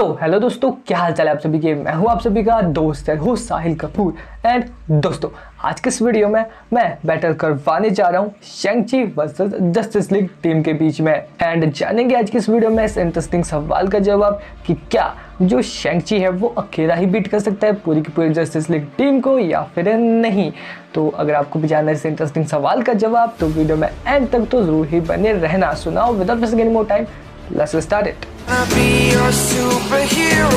तो हेलो दोस्तों, क्या हाल चाल है आप सभी के। मैं हूं आप सभी का दोस्त है हो साहिल कपूर। एंड दोस्तों, आज के इस वीडियो में मैं बैटल करवाने जा रहा हूं शैंग-ची वर्सेस जस्टिस लीग टीम के बीच में। एंड जानेंगे आज की इस वीडियो में इस इंटरेस्टिंग सवाल का जवाब कि क्या जो शैंग-ची है वो अकेला ही बीट कर सकता है पूरी की पूरी जस्टिस लीग टीम को या फिर नहीं। तो अगर आपको भी जानना है इस इंटरेस्टिंग सवाल का जवाब तो वीडियो में एंड तक तो जरूर ही बने रहना। सुनाओ without wasting any more time, let's start it. Be your superhero.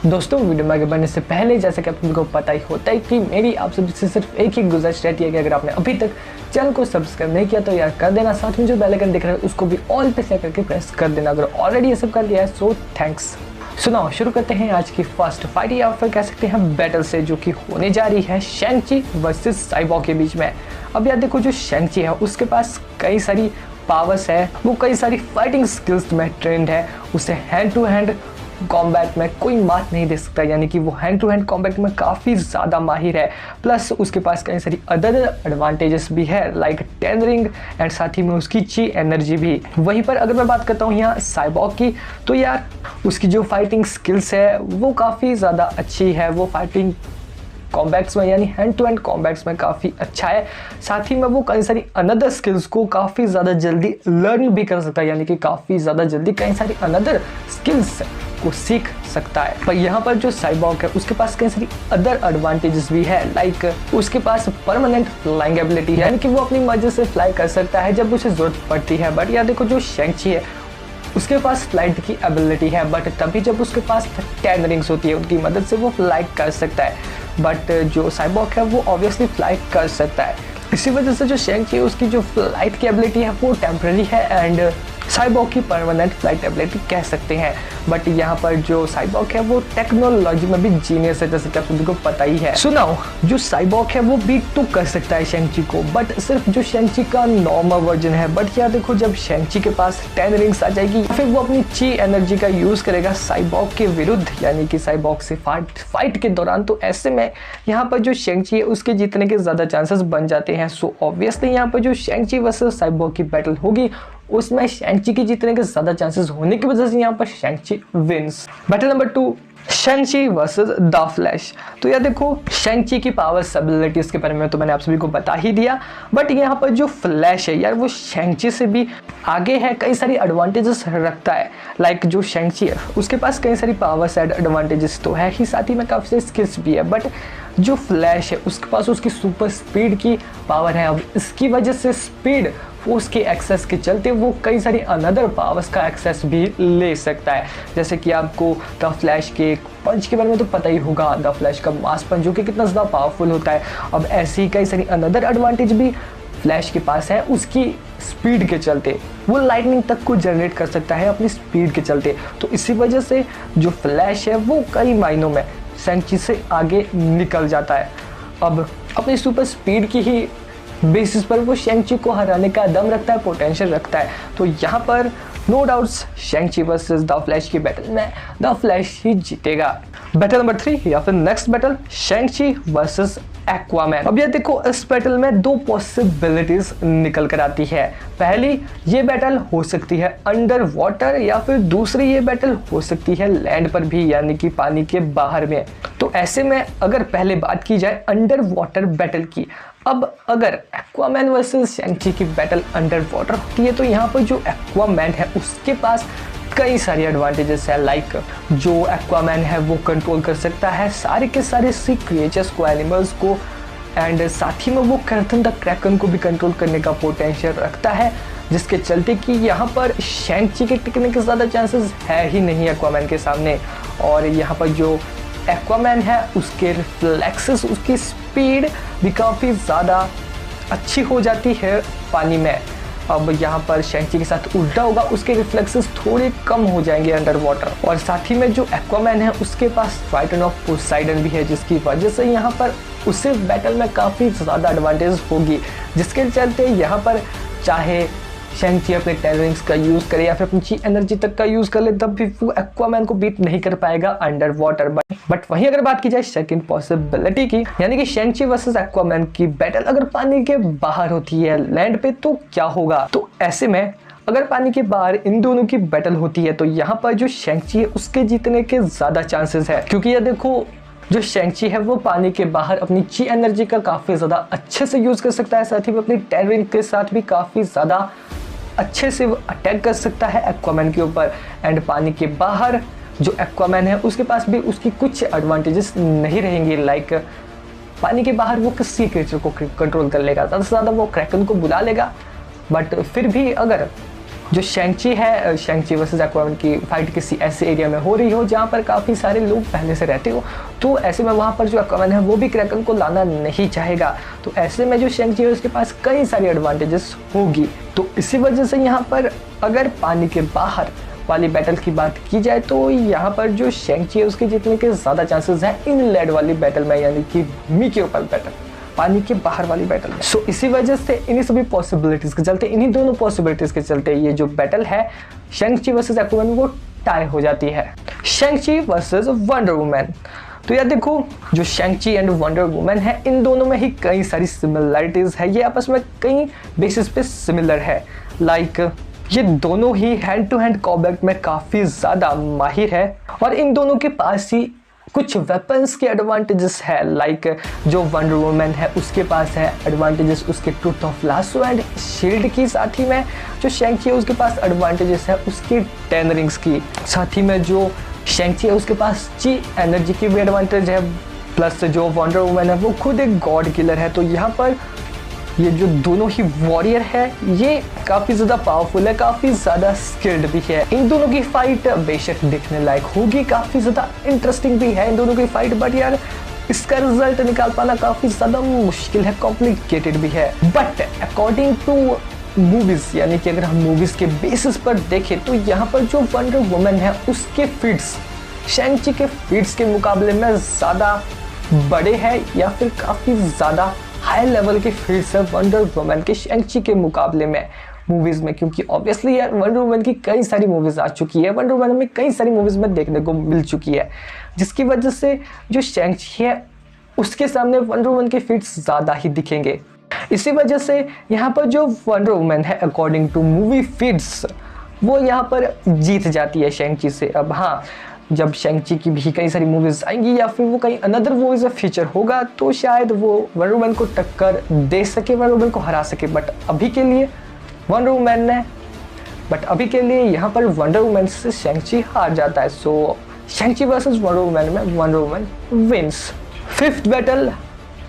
दोस्तों, वीडियो में आगे बढ़ने से पहले जैसा कि आप सभी को पता ही होता है कि मेरी आप सभी से सिर्फ एक ही गुजारिश रहती है कि अगर आपने अभी तक चैनल को सब्सक्राइब नहीं किया तो यार कर देना, साथ में जो बेल आइकन दिख रहा है उसको भी ऑल पे सेट करके प्रेस कर देना अगर ऑलरेडी ये सब कर लिया है। So thanks. सुनाओ, शुरू करते हैं आज की फर्स्ट फाइट या फिर कह सकते हैं बैटल से, जो कि होने जा रही है शैंग-ची वर्सेस साइबॉर्ग के बीच में। अब यार देखो, जो शैंग-ची है उसके पास कई सारी पावर्स है, वो कई सारी फाइटिंग स्किल्स में ट्रेंड है, उसे हैंड टू हैंड कॉम्बैट में कोई मात नहीं दे सकता, यानी कि वो हैंड टू हैंड कॉम्बैट में काफ़ी ज़्यादा माहिर है। प्लस उसके पास कई सारी अदर एडवांटेजेस भी है लाइक टेंदरिंग एंड साथ ही में उसकी ची एनर्जी भी। वहीं पर अगर मैं बात करता हूँ यहाँ साइबॉर्ग की, तो यार उसकी जो फाइटिंग स्किल्स है वो काफ़ी ज़्यादा अच्छी है, वो फाइटिंग कॉम्बैट्स में यानी हैंड टू हैंड कॉम्बैट्स में काफ़ी अच्छा है। साथ ही में वो कई सारी अनदर स्किल्स को काफ़ी ज़्यादा जल्दी लर्न भी कर सकता है, यानी कि काफ़ी ज़्यादा जल्दी कई सारी अनदर स्किल्स को सीख सकता है। पर यहाँ पर जो साइबॉर्ग है उसके पास कई सारी अदर एडवांटेजेस भी है लाइक उसके पास परमानेंट फ्लाइंग एबिलिटी है, यानी कि वो अपनी मर्जी से फ्लाई कर सकता है जब उसे जरूरत पड़ती है। बट यार देखो, जो शैंग-ची है उसके पास फ्लाइट की एबिलिटी है, बट तभी जब उसके पास 10 रिंग्स होती है उनकी मदद से वो फ्लाइट कर सकता है। बट जो साइबॉर्ग है वो ऑब्वियसली फ्लाइट कर सकता है। इसी वजह से जो शैंग-ची है उसकी जो फ्लाइट की एबिलिटी है वो टेम्पररी है एंड साइबॉर्ग की परमानेंट फ्लाइट एबिलिटी कह सकते हैं। बट यहाँ पर जो साइबॉर्ग है वो टेक्नोलॉजी में भी जीनियस है, जैसे कि आप सभी को पता ही है। सुनाओ, जो साइबॉर्ग है वो बीट तो कर सकता है शैंग-ची को, बट सिर्फ जो शैंग-ची का नॉर्मल वर्जन है। बट यार देखो, जब शैंग-ची के पास 10 रिंग्स आ जाएगी फिर वो अपनी ची एनर्जी का यूज करेगा साइबॉर्ग के विरुद्ध, यानी कि साइबॉर्ग से फाइट के दौरान। तो ऐसे में यहाँ पर जो शैंग-ची है उसके जीतने के ज्यादा चांसेस बन जाते हैं। सो ऑब्वियसली यहाँ पर जो शैंग-ची वर्सेस साइबॉर्ग की बैटल होगी उसमें शैंग-ची के जीतने के ज्यादा चांसेस होने की वजह से यहाँ पर Shang-Chi wins. Battle number 2, Shang-Chi versus the Flash. तो यार देखो, शैंग-ची की पावर्स एबिलिटीज के बारे में तो मैंने आप सभी को बता ही दिया, बट यहाँ पर जो फ्लैश है यार वो शैंग-ची से भी आगे है, कई सारी एडवांटेजेस रखता है। लाइक जो शैंग-ची है उसके पास कई सारी पावर्स एंड एडवांटेजेस तो है ही, साथ ही में काफ़ी सारी स्किल्स भी है। बट जो फ्लैश है उसके पास उसकी सुपर स्पीड की पावर है। अब इसकी वजह से स्पीड फोर्स के एक्सेस के चलते वो कई सारी अनदर पावर्स का एक्सेस भी ले सकता है। जैसे कि आपको द फ्लैश के पंच के बारे में तो पता ही होगा, द फ्लैश का मास पंच जो कि कितना ज़्यादा पावरफुल होता है। अब ऐसी ही कई सारी अनदर एडवांटेज भी फ्लैश के पास है, उसकी स्पीड के चलते वो लाइटनिंग तक को जनरेट कर सकता है अपनी स्पीड के चलते। तो इसी वजह से जो फ्लैश है वो कई मायनों में शैंग-ची से आगे निकल जाता है। अब अपनी सुपर स्पीड की ही बेसिस पर वो शैंग-ची को हराने का दम रखता है, पोटेंशियल रखता है। तो यहाँ पर no doubts Shang-Chi versus the Flash की बैटल में द फ्लैश ही जीतेगा। बैटल नंबर 3 या फिर next battle, Shang-Chi versus Aquaman. अब ये देखो, इस बैटल में 2 पॉसिबिलिटीज निकल कर आती है। पहली, ये बैटल हो सकती है अंडर वाटर, या फिर दूसरी ये बैटल हो सकती है लैंड पर भी, यानी कि पानी के बाहर में। तो ऐसे में अगर पहले बात की जाए अंडर वाटर बैटल की, अब अगर एक्वामैन वर्सेस शैंग-ची की बैटल अंडर वाटर होती है तो यहाँ पर जो एक्वामैन है उसके पास कई सारी एडवांटेजेस है। लाइक जो एक्वामैन है वो कंट्रोल कर सकता है सारे के सारे सी क्रिएचर्स को, एनिमल्स को, एंड साथ ही में वो कर्तन द क्रैकन को भी कंट्रोल करने का पोटेंशियल रखता है, जिसके चलते कि यहाँ पर शैंग-ची के टिकने के ज़्यादा चांसेस है ही नहीं एक्वामैन के सामने। और यहाँ पर जो एक्वामैन है उसके रिफ्लेक्सेस, उसकी स्पीड भी काफ़ी ज़्यादा अच्छी हो जाती है पानी में। अब यहाँ पर शैंग-ची के साथ उल्टा होगा, उसके रिफ्लेक्सेस थोड़े कम हो जाएंगे अंडर वाटर। और साथ ही में जो एक्वामैन है उसके पास ट्राइटन ऑफ पोसाइडन भी है, जिसकी वजह से यहाँ पर उसे बैटल में काफ़ी ज़्यादा एडवांटेज होगी, जिसके चलते यहाँ पर चाहे शैंग-ची अपने टेररिंग्स का यूज करे या फिर अपनी ची एनर्जी तक का यूज कर ले, तब भी वो एक्वामैन को बीट नहीं कर पाएगा अंडर वाटर। बट वहीं अगर बात की जाए सेकंड पॉसिबिलिटी की, यानी कि शैंग-ची वर्सेस एक्वामैन की बैटल अगर पानी के बाहर होती है लैंड पे, तो क्या होगा? तो ऐसे में अगर पानी के बाहर इन दोनों की बैटल होती है तो यहाँ पर जो शैंग-ची है उसके जीतने के ज्यादा चांसेस है, क्योंकि ये देखो जो शैंग-ची है वो पानी के बाहर अपनी ची एनर्जी का काफी ज्यादा अच्छे से यूज कर सकता है, साथ ही में अपनी टेररिंग के साथ भी काफी ज्यादा अच्छे से वो अटैक कर सकता है एक्वामैन के ऊपर। एंड पानी के बाहर जो एक्वामैन है उसके पास भी उसकी कुछ एडवांटेजेस नहीं रहेंगे, लाइक पानी के बाहर वो किसी क्रिएचर को कंट्रोल कर लेगा, ज़्यादा से ज़्यादा वो क्रैकन को बुला लेगा। बट फिर भी अगर जो शैंग-ची है, शैंग-ची वर्सेस एक्वामैन की फाइट किसी ऐसे एरिया में हो रही हो जहाँ पर काफ़ी सारे लोग पहले से रहते हो, तो ऐसे में वहाँ पर जो एक्वामैन है वो भी क्रैकन को लाना नहीं चाहेगा। तो ऐसे में जो शैंग-ची है उसके पास कई सारी एडवांटेजेस होगी। तो इसी वजह से यहाँ पर अगर पानी के बाहर वाली बैटल की बात की जाए तो यहाँ पर जो शैंग-ची है उसके जीतने के ज़्यादा चांसेस हैं इनलैंड वाली बैटल में, यानी कि मी के ऊपर बैटल, पानी के बाहर वाली बैटल में। सो इसी वजह से इन्हीं सभी पॉसिबिलिटीज के चलते, इन्हीं दोनों पॉसिबिलिटीज के चलते ये जो बैटल है शैंग-ची वर्सेस एक्वामैन वो टाई हो जाती है। शैंग-ची वर्सेस वंडर वुमन, तो यार देखो जो शैंग-ची एंड वंडर वुमन है इन दोनों में ही कई सारी सिमिलरिटीज है, ये आपस में कई बेसिस पे सिमिलर है। लाइक ये दोनों ही हैंड टू हैंड कॉम्बैट में काफ़ी ज़्यादा माहिर है और इन दोनों के पास ही कुछ वेपन्स के एडवांटेजेस है। लाइक जो वंडर वुमन है उसके पास है एडवांटेजेस उसके truth of lasso and shield की, साथ ही में जो शैंग-ची है उसके पास एडवांटेजेस है उसके टेन रिंग्स की, साथ ही में जो शैंग-ची है उसके पास ची एनर्जी की भी एडवांटेज है, प्लस जो वंडर वुमन है वो खुद एक गॉड किलर है। तो यहाँ पर ये जो दोनों ही वॉरियर है ये काफ़ी ज़्यादा पावरफुल है, काफ़ी ज़्यादा स्किल्ड भी है। इन दोनों की फाइट बेशक देखने लायक होगी, काफ़ी ज़्यादा इंटरेस्टिंग भी है इन दोनों की फाइट, बट यार इसका रिजल्ट निकाल पाना काफ़ी ज़्यादा मुश्किल है, कॉम्प्लिकेटेड भी है। बट अकॉर्डिंग टू मूवीज़, यानी कि अगर हम मूवीज़ के बेसिस पर देखें तो यहाँ पर जो वंडर वुमन है उसके फीट्स शैंग-ची के फीट्स के मुकाबले में ज़्यादा बड़े हैं या फिर काफ़ी ज़्यादा हाई लेवल के फीट्स है वंडर वुमन के शैंग-ची के मुकाबले में मूवीज़ में, क्योंकि ऑब्वियसली यार वंडर वुमन की कई सारी मूवीज़ आ चुकी है, वंडर वुमन में कई सारी मूवीज़ में देखने को मिल चुकी है, जिसकी वजह से जो शैंग-ची है उसके सामने वंडर वुमन के फीट्स ज़्यादा ही दिखेंगे। इसी वजह से यहाँ पर जो वंडर वुमन है अकॉर्डिंग टू मूवी फीट्स वो यहाँ पर जीत जाती है शैंग-ची से। अब हाँ, जब शैंग-ची की भी कई सारी मूवीज आएंगी या फिर वो कहीं अनदर मूवीज में फीचर होगा तो शायद वो वंडर वुमन को टक्कर दे सके, वंडर वुमन को हरा सके। बट अभी के लिए यहाँ पर वंडर वुमन से शैंग-ची हार जाता है। So Shang-Chi versus Wonder Woman में Wonder Woman wins. Fifth battle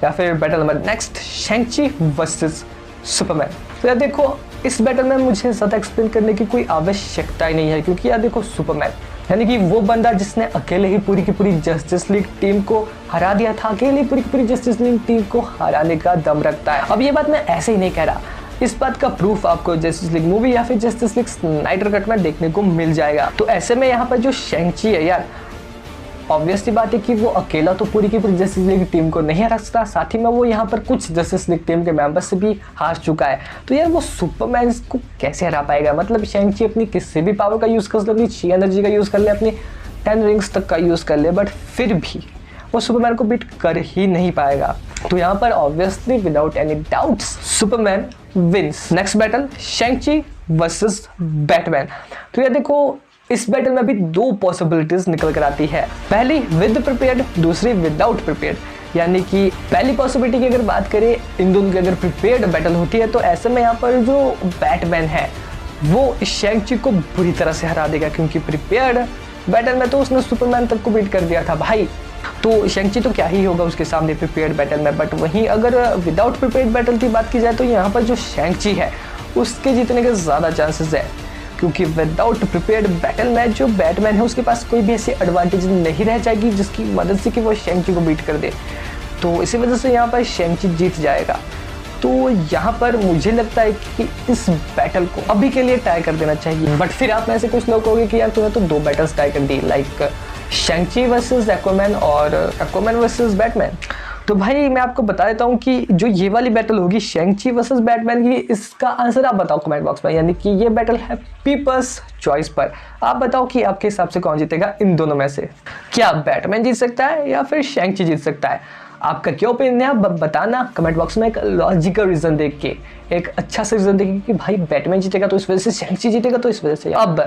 या फिर battle number next, Shang-Chi versus Superman. तो यार देखो इस बैटल में मुझे ज़्यादा एक्सप्लेन करने की कोई आवश्यकता ही नहीं है, क्योंकि यार देखो सुपरमैन यानी कि वो बंदा जिसने अकेले ही पूरी की पूरी जस्टिस लीग टीम को हरा दिया था, अकेले पूरी की पूरी जस्टिस लीग टीम को हराने का दम रखता है। अब ये बात मैं ऐसे ही नहीं कह रहा, इस बात का प्रूफ आपको जस्टिस लीग मूवी या फिर जस्टिस लीग स्नाइडर कट में देखने को मिल जाएगा। तो ऐसे में यहाँ पर जो शैंग-ची है यार, ऑब्वियसली बात है कि वो अकेला तो पूरी की पूरी जस्टिस लीग टीम को नहीं हरा सकता, साथ ही में वो यहाँ पर कुछ जस्टिस लीग टीम के मेंबर्स से भी हार चुका है। तो यार वो सुपरमैन को कैसे हरा पाएगा? मतलब शैंग-ची अपनी किसी भी पावर का यूज़ कर ले, अपनी ची एनर्जी का यूज़ कर ले, अपनी 10 रिंग्स तक का यूज़ कर ले, बट फिर भी वो सुपरमैन को बीट कर ही नहीं पाएगा। तो यहाँ पर obviously without any doubts Superman wins. Next battle Shang-Chi versus Batman. तो यार देखो इस बैटल में भी दो पॉसिबिलिटीज निकल कर आती है, पहली विद प्रिपेयर्ड, दूसरी विदाउट प्रिपेयर्ड। यानी कि पहली पॉसिबिलिटी की अगर बात करें, इन दोनों की अगर प्रिपेयर्ड बैटल होती है तो ऐसे में यहाँ पर जो बैटमैन है वो शैंग-ची को बुरी तरह से हरा देगा, क्योंकि प्रिपेयर्ड बैटल में तो उसने सुपरमैन तक को बीट कर दिया था भाई। तो शैंग-ची तो क्या ही होगा उसके सामने प्रिपेयर्ड बैटल में। बट वहीं अगर विदाउट प्रिपेयर्ड बैटल की बात की जाए तो यहाँ पर जो शैंग-ची है उसके जीतने के ज़्यादा चांसेस है, क्योंकि विदाउट प्रिपेयर्ड बैटल में जो बैटमैन है उसके पास कोई भी ऐसी एडवांटेज नहीं रह जाएगी जिसकी मदद से कि वो शैंग-ची को बीट कर दे। तो इसी वजह से यहाँ पर शैंग-ची जीत जाएगा। तो यहाँ पर मुझे लगता है कि इस बैटल को अभी के लिए टाई कर देना चाहिए। बट फिर आप में से कुछ लोग कहोगे कि यार तूने तो दो बैटल्स टाई कर दी, लाइक शैंग-ची वर्सेस एक्वामैन और एक्वामैन वर्सेस बैटमैन। तो भाई मैं आपको बता देता हूँ कि जो ये वाली बैटल होगी शैंग-ची वर्सेस बैटमैन की, इसका आंसर आप बताओ कमेंट बॉक्स में, यानी कि ये बैटल है पीपल्स चॉइस पर। आप बताओ कि आपके हिसाब से कौन जीतेगा इन दोनों में से। क्या बैटमैन जीत सकता है या फिर शैंग-ची जीत सकता है? आपका क्या ओपिनियन है आप बताना कमेंट बॉक्स में, एक लॉजिकल रीजन देख के, एक अच्छा सा रीजन देख के कि भाई बैटमैन जीतेगा तो इस वजह से, शैंग-ची जीतेगा तो इस वजह से। अब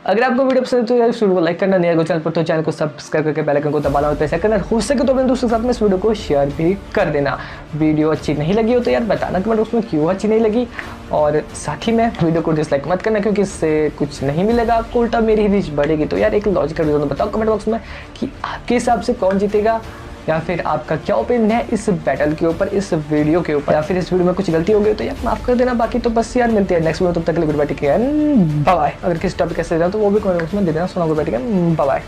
अगर आपको वीडियो पसंद है तो यार इस वीडियो को लाइक करना, नहीं है चैनल पर तो चैनल को सब्सक्राइब करके बेल आइकन को दबाना और पैसा करना, हो सके तो अपने दोस्तों के साथ में इस वीडियो को शेयर भी कर देना। वीडियो अच्छी नहीं लगी हो तो यार बताना कमेंट बॉक्स में क्यों अच्छी नहीं लगी, और साथ ही में वीडियो को डिसलाइक मत करना क्योंकि इससे कुछ नहीं मिलेगा आपको, उल्टा मेरी रीच बढ़ेगी। तो यार एक लॉजिकल रीजन बताओ कमेंट बॉक्स में कि आपके हिसाब से कौन जीतेगा, या फिर आपका क्या ओपिनियन है इस बैटल के ऊपर, इस वीडियो के ऊपर, या फिर इस वीडियो में कुछ गलती हो गई तो यार माफ कर देना। बाकी तो बस यार मिलते हैं नेक्स्ट वीडियो, तब तक के लिए goodbye, take care, bye bye. अगर किसी टॉपिक कैसे देना तो वो भी कमेंट बॉक्स में दे देना, सुना goodbye, take care, bye bye.